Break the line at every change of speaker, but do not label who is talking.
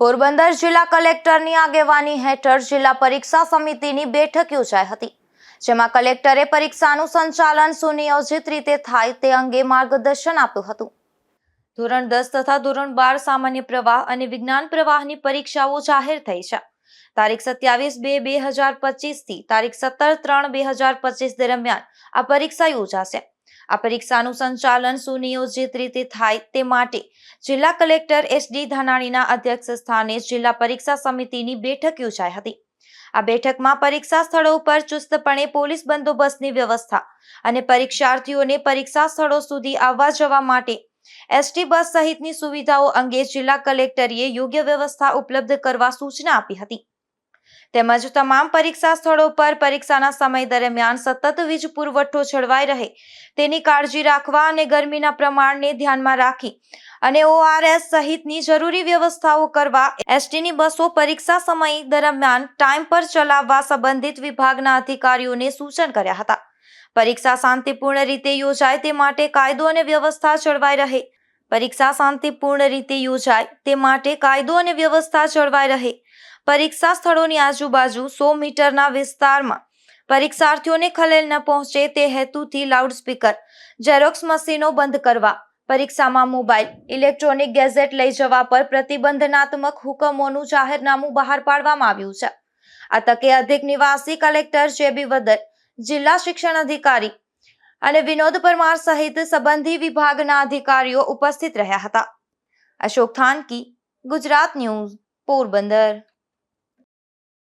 પોરબંદર જિલ્લા કલેક્ટરની આગેવાની હેઠળ જિલ્લા પરીક્ષા સમિતિની બેઠક યોજાઈ હતી, જેમાં કલેક્ટરે પરીક્ષાનું સંચાલન સુનિયોજિત રીતે થાય તે અંગે માર્ગદર્શન આપ્યું હતું। ધોરણ 10 તથા ધોરણ 12 સામાન્ય પ્રવાહ અને વિજ્ઞાન પ્રવાહની પરીક્ષાઓ જાહેર થઈ છે। તારીખ 27/2/2025 થી તારીખ 17/3/2025 દરમિયાન આ પરીક્ષા યોજાશે। આ પરીક્ષાનું સંચાલન સુનિયોજિત રીતે થાય તે માટે જિલ્લા કલેક્ટર SD ધાનાણીના અધ્યક્ષ સ્થાને જિલ્લા પરીક્ષા સમિતિની બેઠક યોજાઈ હતી। આ બેઠકમાં પરીક્ષા સ્થળો પર ચુસ્તપણે પોલીસ બંદોબસ્તની વ્યવસ્થા અને પરીક્ષાર્થીઓને પરીક્ષા સ્થળો સુધી આવવા જવા માટે ST બસ સહિતની સુવિધાઓ અંગે જિલ્લા કલેક્ટરે યોગ્ય વ્યવસ્થા ઉપલબ્ધ કરવા સૂચના આપી હતી। તેમજ તમામ પરીક્ષા સ્થળો પર પરીક્ષાના સમય દરમિયાન સતત વીજ પુરવઠો જળવાઈ રહે તેની કાળજી રાખવા અને ગરમીના પ્રમાણને ધ્યાનમાં રાખી અને ORS સહિતની જરૂરી વ્યવસ્થાઓ કરવા STની બસો પરીક્ષા સમય દરમિયાન ટાઈમ પર ચલાવવા સંબંધિત વિભાગના અધિકારીઓને સૂચન કર્યા હતા। પરીક્ષા શાંતિપૂર્ણ રીતે યોજાય તે માટે કાયદો અને વ્યવસ્થા જળવાઈ રહે પરીક્ષા શાંતિપૂર્ણ રીતે યોજાય તે માટે કાયદો અને વ્યવસ્થા જળવાઈ રહે પરીક્ષા સ્થળોની આજુબાજુ 100 મીટરના વિસ્તારમાં પરીક્ષાર્થીઓને ખલેલ ન પહોંચે તે હેતુથી લાઉડસ્પીકર, ઝેરોક્સ મશીનો બંધ કરવા, પરીક્ષામાં મોબાઈલ, ઇલેક્ટ્રોનિક ગેજેટ લઈ જવા પર પ્રતિબંધનાત્મક હુકમોનું જાહેરનામું બહાર પાડવામાં આવ્યું છે। આ તકે અધિક નિવાસી કલેક્ટર JB વદર, જિલ્લા શિક્ષણ અધિકારી અને વિનોદ પરમાર સહિત સંબંધી વિભાગના અધિકારીઓ ઉપસ્થિત રહ્યા હતા। અશોક થાનકી, ગુજરાત ન્યૂઝ, પોરબંદર।